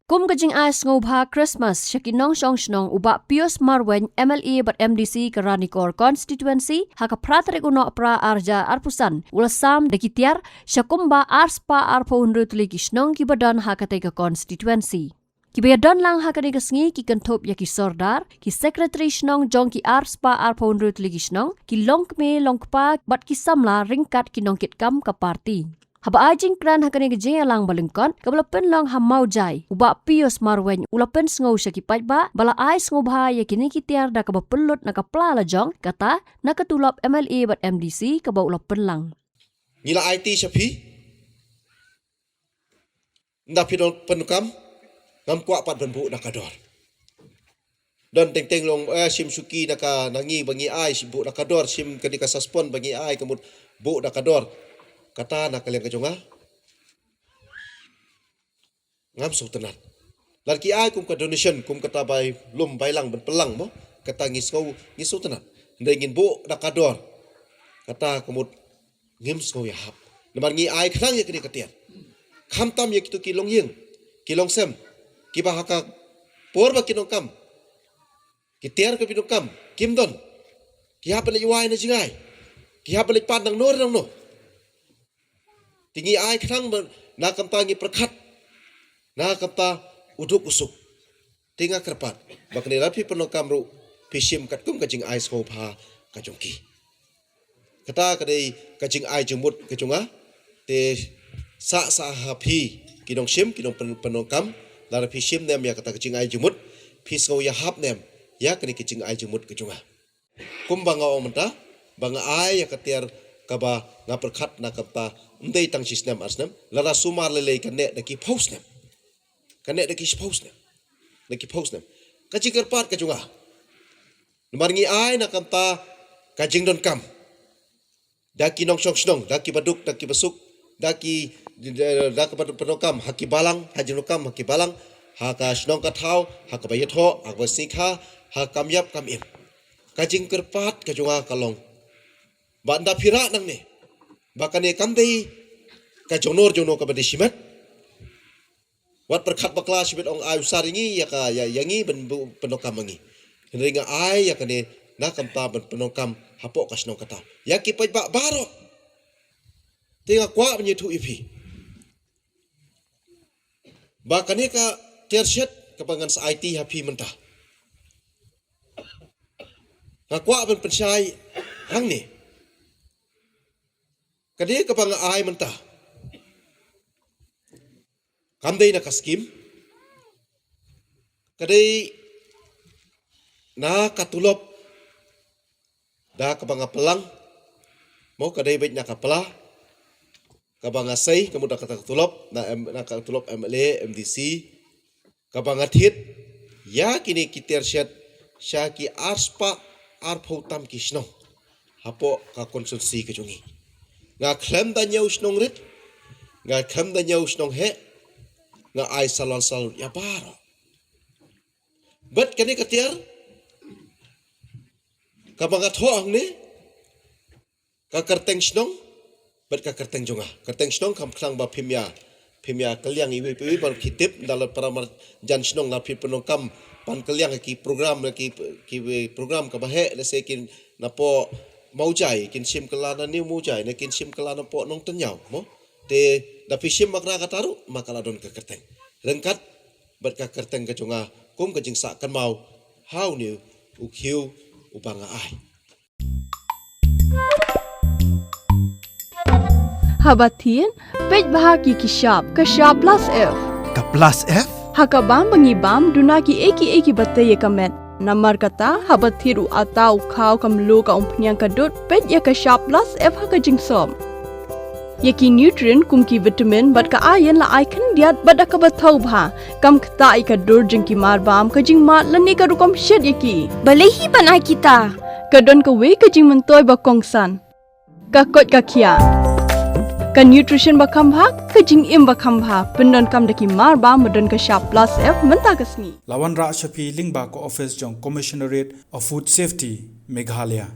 Kum kajing ais ngobha Christmas syakinong syong shnong uba Pius Marwen MLA bat MDC ke Ranikor constituency haka pratrek uno pra arja arpusan ulasam dekitiar syakumba arspa arpo hundrutli kishnong kibadan haka tega constituency. Kibadan lang haka tega sngi ki kentop ya ki sordar ki secretary shnong jong ki arspa arpo hundrutli kishnong ki longkme longkpa bat ki samla ringkat ki nongkit kam ka parti. Haba ajing kran hakani gejeng lang balengkon kabalapen lang hamau jai uba Pius Marwen ulapen sngau syakipaj ba bala ais ngobha ya kini kitiar da kaba pelut na kapla la jong kata na katulop MLA bat MDC kaba ulapen lang nila IT syapi nda pidol penukam ngam kwa pat benbu nakador dan teng long sim suki naka nangi bangi ai sibu nakador sim kenika saspon bangi ai kemut bu nakador kata nak kalian kejonga ngam so tenan laki ai kum ka donation kum kata bai lum bai lang ben pelang mo kata ngisau tenan ndengin bo nakador kata kemut ngim so ya hap lemar ngi ai khnang ya kini ketian kham tam ya kitu kilong yeng kilong sem ki bahaka por ba kinong kam kitiar ka pinong kam kimdon ki hapale yuai na jingai ki hapale pandang nor nang no tinggi ai khnang na kamta ngi perkhat na kamta uduk usuk tinga kerpat bakni rapi penokam ru pishim katkum kajing ai skopha kajongki kata kadai kajing ai jumut kajunga te sa hapi kinong sim kinong penokam lar pishim nem ya kata kajing ai jumut pisgo ya hap nem ya kani kajing ai jumut kajunga kumbanga ong menta banga ai ya katiar kaba nga perkhat na kapta ndai tang sistem asnam lara sumar lele kane daki post nem kane daki post nem kaci kerpat kajunga numarngi ai na kapta kajing don kam daki nong shong snong daki baduk daki basuk daki penokam haki balang hajin kam haki balang haka snong kathau haka bayatho haka sikha hakam yap kam im kajing kerpat kajunga kalong banda pira nang ne bakane kamdei ka jonor ka bade simat wat perkhat bakla sibet ong ayu saringi ya ka ya yangi ben penokam mangi ringa ai ya kane na kampa ben penokam hapok kasno kata ya ki pai ba baro tinga kwa menyitu ipi bakane ka terset kapangan sa IT happy mentah ngakwa ben pensai hang ni kadai kapang ai mentah kamdei na kaskim kadai na katulop da kapang pelang mau kadai baik na kapala kapang asai kamu da katulop na katulop MLA MDC kapang athit ya kini kitir syat syaki arspa arphotam kisno hapo ka konsumsi kejungi nga klem da nyau snong rit nga klem da nyau snong he nga ai salon ya baro bet kani katiar kabanga thoang ni ka kerteng snong bet ka kerteng jonga kerteng snong kam khlang ba phimya kaliang iwi par kitip dal paramar jan snong na phip penong kam pan kaliang ki program ka bahe lese kin napo mau jai kin sim kelana ni mau jai na kin sim kelana po nong tenyau mo te da pisim makna kataru makala don ka kerteng rengkat bat ka kerteng ka jonga kum ka jing sa kan mau how ni ukhiu ubanga ai Habatin pej bahagi kishap kashap plus F ka plus F hakabam bangibam dunaki eki batay kamet Namar kata habat thiru atau khau kamlu ka umpnyang kadut pet ya ka sharp plus F ha ka jingsom. Yaki nutrient kum ki vitamin bat ka iron la icon diat bat ka bathau bha kam khta I ka dur jing ki mar bam ka jing mat lani ka rukom shed yaki. Balehi banai kita. Ka don ka we ka jing mentoy ba kongsan. Ka kot ka khia. Ka nutrition ba kham bha ka jing im ba kham bha pendon kam daki mar bam modon ka sharp plus F menta ka sni. Lawan Ra Shafi Lingba ko office jong Commissionerate of Food Safety Meghalaya